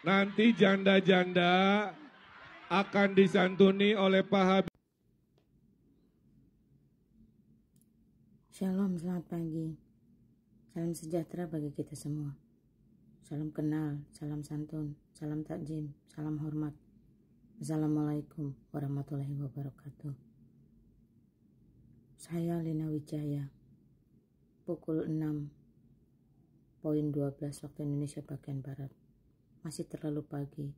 Nanti janda-janda akan disantuni oleh Pak Habib. Shalom, selamat pagi. Salam sejahtera bagi kita semua. Salam kenal, salam santun, salam takjim, salam hormat. Assalamualaikum warahmatullahi wabarakatuh. Saya Lina Wijaya. Pukul 6:12 waktu Indonesia bagian Barat. Masih terlalu pagi.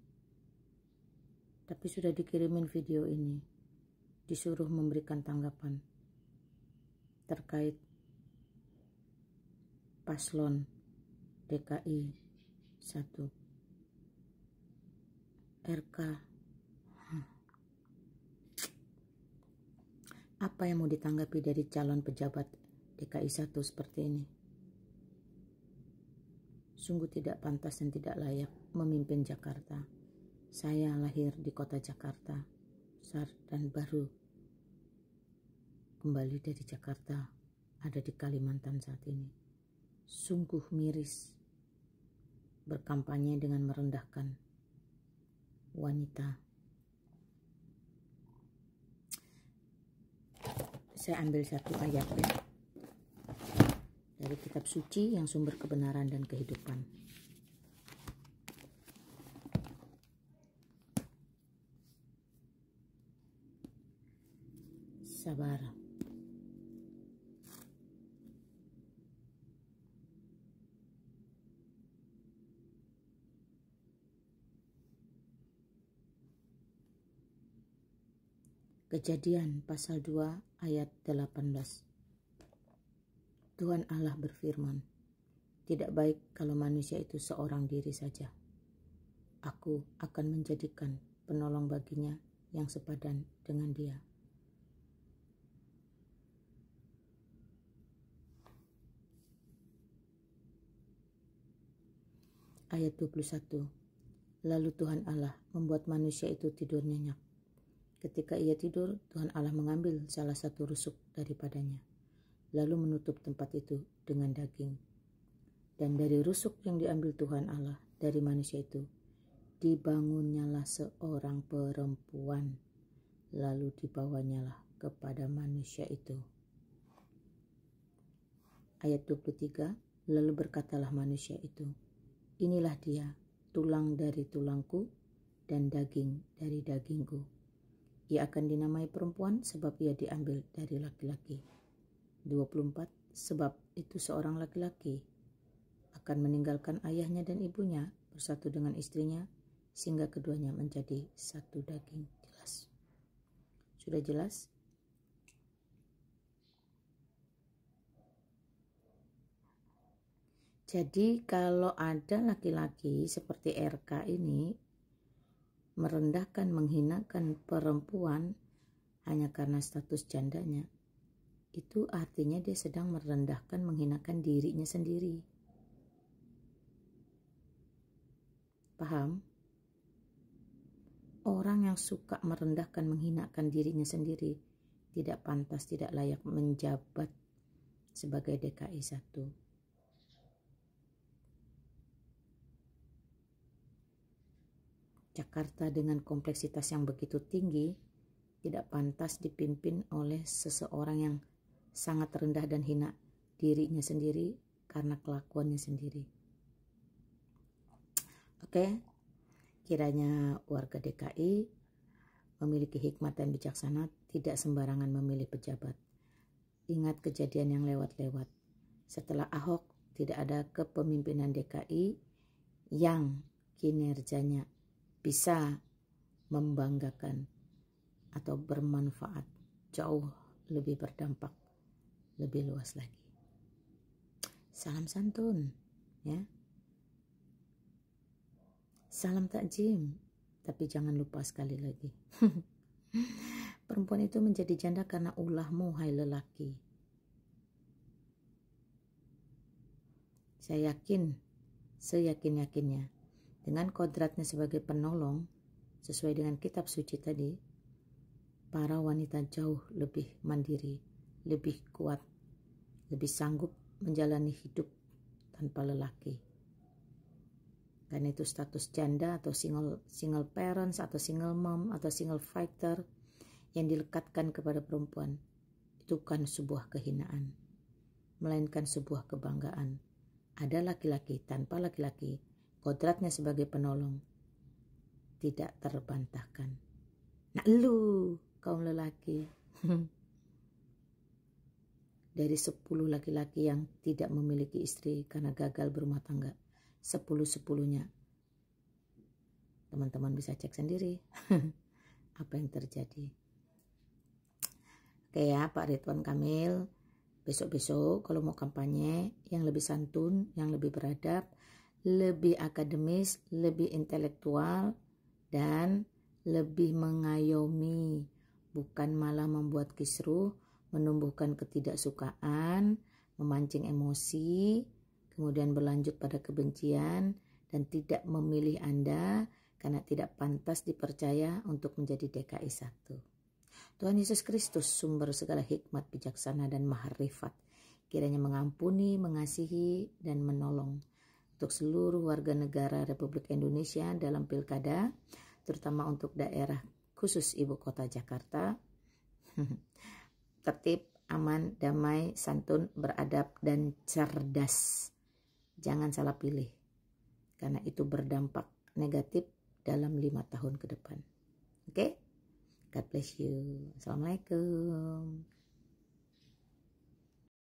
Tapi sudah dikirimin video ini. Disuruh memberikan tanggapan terkait paslon DKI 1 RK. Apa yang mau ditanggapi dari calon pejabat DKI 1 seperti ini? Sungguh tidak pantas dan tidak layak memimpin Jakarta. Saya lahir di kota Jakarta, besar dan baru kembali dari Jakarta, ada di Kalimantan saat ini. Sungguh miris berkampanye dengan merendahkan wanita. Saya ambil satu ayat dari kitab suci yang sumber kebenaran dan kehidupan. Sabar. Kejadian pasal 2 ayat 18. Tuhan Allah berfirman, tidak baik kalau manusia itu seorang diri saja. Aku akan menjadikan penolong baginya yang sepadan dengan dia. Ayat 21. Lalu Tuhan Allah membuat manusia itu tidur nyenyak. Ketika ia tidur, Tuhan Allah mengambil salah satu rusuk daripadanya, lalu menutup tempat itu dengan daging. Dan dari rusuk yang diambil Tuhan Allah dari manusia itu, dibangunnyalah seorang perempuan, lalu dibawanyalah kepada manusia itu. Ayat 23, lalu berkatalah manusia itu, inilah dia, tulang dari tulangku dan daging dari dagingku. Ia akan dinamai perempuan sebab ia diambil dari laki-laki. 24, sebab itu seorang laki-laki akan meninggalkan ayahnya dan ibunya, bersatu dengan istrinya, sehingga keduanya menjadi satu daging. Jelas? Sudah jelas? Jadi kalau ada laki-laki seperti RK ini merendahkan, menghinakan perempuan hanya karena status jandanya, itu artinya dia sedang merendahkan, menghinakan dirinya sendiri. Paham? Orang yang suka merendahkan, menghinakan dirinya sendiri tidak pantas, tidak layak menjabat sebagai DKI 1. Jakarta dengan kompleksitas yang begitu tinggi tidak pantas dipimpin oleh seseorang yang sangat rendah dan hina dirinya sendiri karena kelakuannya sendiri. Oke, kiranya warga DKI memiliki hikmat dan bijaksana, tidak sembarangan memilih pejabat. Ingat kejadian yang lewat-lewat. Setelah Ahok tidak ada kepemimpinan DKI yang kinerjanya bisa membanggakan atau bermanfaat, jauh lebih berdampak, lebih luas lagi. Salam santun, ya. Salam takjim, tapi jangan lupa sekali lagi. Perempuan itu menjadi janda karena ulahmu, hai lelaki. Saya yakin, seyakin-yakinnya, dengan kodratnya sebagai penolong, sesuai dengan kitab suci tadi, para wanita jauh lebih mandiri, lebih kuat, lebih sanggup menjalani hidup tanpa lelaki. Karena itu status janda atau single parents atau single mom atau single fighter yang dilekatkan kepada perempuan itu kan sebuah kehinaan, melainkan sebuah kebanggaan. Ada laki-laki tanpa laki-laki, kodratnya sebagai penolong tidak terbantahkan. Nah lu kaum lelaki, dari 10 laki-laki yang tidak memiliki istri karena gagal berumah tangga, 10-10-nya teman-teman bisa cek sendiri apa yang terjadi. Oke ya Pak Ridwan Kamil, besok-besok kalau mau kampanye yang lebih santun, yang lebih beradab, lebih akademis, lebih intelektual, dan lebih mengayomi, bukan malah membuat kisruh, menumbuhkan ketidaksukaan, memancing emosi, kemudian berlanjut pada kebencian, dan tidak memilih Anda karena tidak pantas dipercaya untuk menjadi DKI 1. Tuhan Yesus Kristus, sumber segala hikmat, bijaksana, dan maharifat, kiranya mengampuni, mengasihi, dan menolong untuk seluruh warga negara Republik Indonesia dalam pilkada, terutama untuk daerah khusus Ibu Kota Jakarta. Tertib, aman, damai, santun, beradab, dan cerdas. Jangan salah pilih, karena itu berdampak negatif dalam 5 tahun ke depan. Oke? God bless you. Assalamualaikum.